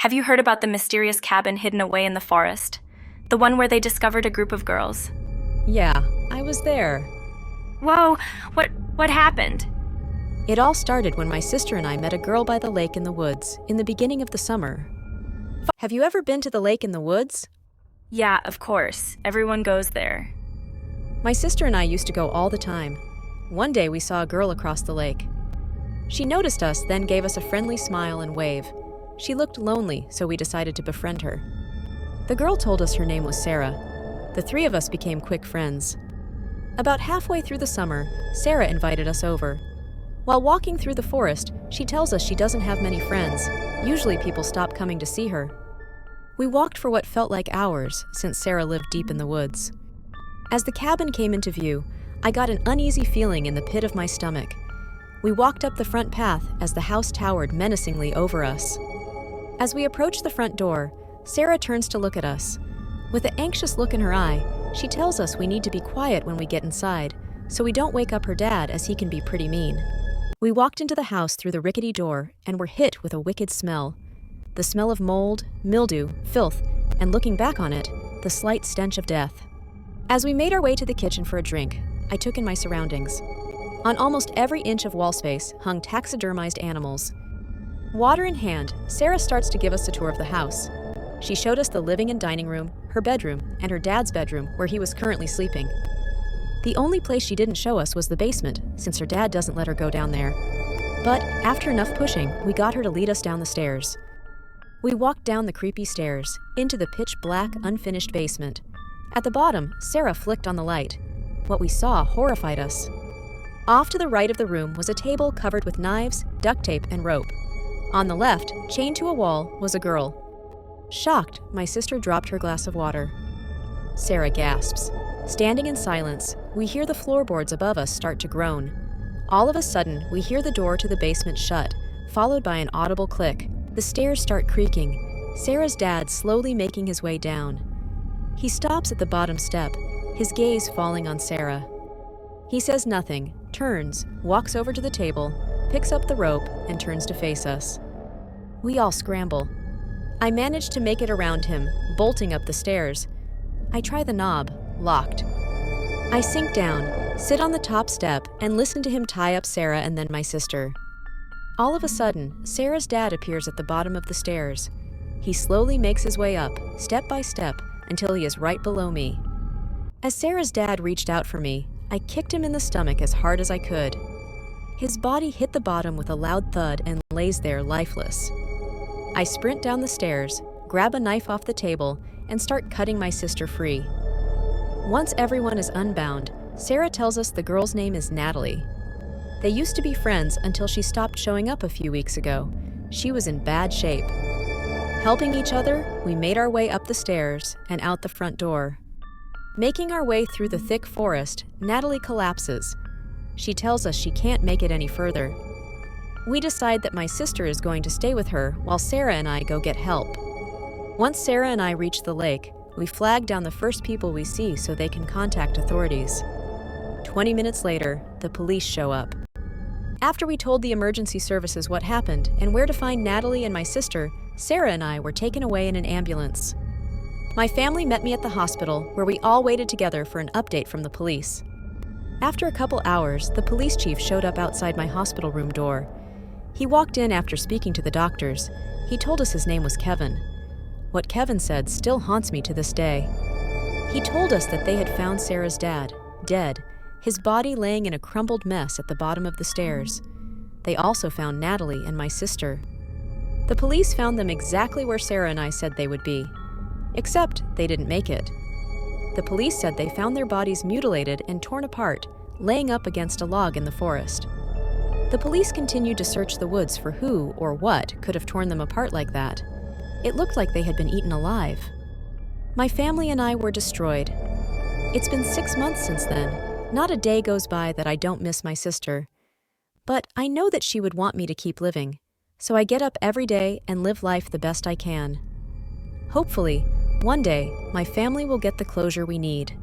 Have you heard about the mysterious cabin hidden away in the forest? The one where they discovered a group of girls? Yeah, I was there. Whoa, what happened? It all started when my sister and I met a girl by the lake in the woods in the beginning of the summer. Have you ever been to the lake in the woods? Yeah, of course. Everyone goes there. My sister and I used to go all the time. One day we saw a girl across the lake. She noticed us, then gave us a friendly smile and wave. She looked lonely, so we decided to befriend her. The girl told us her name was Sarah. The three of us became quick friends. About halfway through the summer, Sarah invited us over. While walking through the forest, she tells us she doesn't have many friends. Usually people stop coming to see her. We walked for what felt like hours, since Sarah lived deep in the woods. As the cabin came into view, I got an uneasy feeling in the pit of my stomach. We walked up the front path as the house towered menacingly over us. As we approach the front door, Sarah turns to look at us. With an anxious look in her eye, she tells us we need to be quiet when we get inside, so we don't wake up her dad, as he can be pretty mean. We walked into the house through the rickety door and were hit with a wicked smell. The smell of mold, mildew, filth, and looking back on it, the slight stench of death. As we made our way to the kitchen for a drink, I took in my surroundings. On almost every inch of wall space hung taxidermized animals. Water in hand, Sarah starts to give us a tour of the house. She showed us the living and dining room, her bedroom, and her dad's bedroom, where he was currently sleeping. The only place she didn't show us was the basement, since her dad doesn't let her go down there. But after enough pushing, we got her to lead us down the stairs. We walked down the creepy stairs, into the pitch-black, unfinished basement. At the bottom, Sarah flicked on the light. What we saw horrified us. Off to the right of the room was a table covered with knives, duct tape, and rope. On the left, chained to a wall, was a girl. Shocked, my sister dropped her glass of water. Sarah gasps. Standing in silence, we hear the floorboards above us start to groan. All of a sudden, we hear the door to the basement shut, followed by an audible click. The stairs start creaking, Sarah's dad slowly making his way down. He stops at the bottom step, his gaze falling on Sarah. He says nothing, turns, walks over to the table, picks up the rope, and turns to face us. We all scramble. I manage to make it around him, bolting up the stairs. I try the knob, locked. I sink down, sit on the top step, and listen to him tie up Sarah and then my sister. All of a sudden, Sarah's dad appears at the bottom of the stairs. He slowly makes his way up, step by step, until he is right below me. As Sarah's dad reached out for me, I kicked him in the stomach as hard as I could. His body hit the bottom with a loud thud and lays there lifeless. I sprint down the stairs, grab a knife off the table, and start cutting my sister free. Once everyone is unbound, Sarah tells us the girl's name is Natalie. They used to be friends until she stopped showing up a few weeks ago. She was in bad shape. Helping each other, we made our way up the stairs and out the front door. Making our way through the thick forest, Natalie collapses. She tells us she can't make it any further. We decide that my sister is going to stay with her while Sarah and I go get help. Once Sarah and I reach the lake, we flag down the first people we see so they can contact authorities. 20 minutes later, the police show up. After we told the emergency services what happened and where to find Natalie and my sister, Sarah and I were taken away in an ambulance. My family met me at the hospital, where we all waited together for an update from the police. After a couple hours, the police chief showed up outside my hospital room door. He walked in after speaking to the doctors. He told us his name was Kevin. What Kevin said still haunts me to this day. He told us that they had found Sarah's dad, dead, his body laying in a crumbled mess at the bottom of the stairs. They also found Natalie and my sister. The police found them exactly where Sarah and I said they would be. Except they didn't make it. The police said they found their bodies mutilated and torn apart, laying up against a log in the forest. The police continued to search the woods for who or what could have torn them apart like that. It looked like they had been eaten alive. My family and I were destroyed. It's been 6 months since then. Not a day goes by that I don't miss my sister. But I know that she would want me to keep living, so I get up every day and live life the best I can. Hopefully, one day, my family will get the closure we need.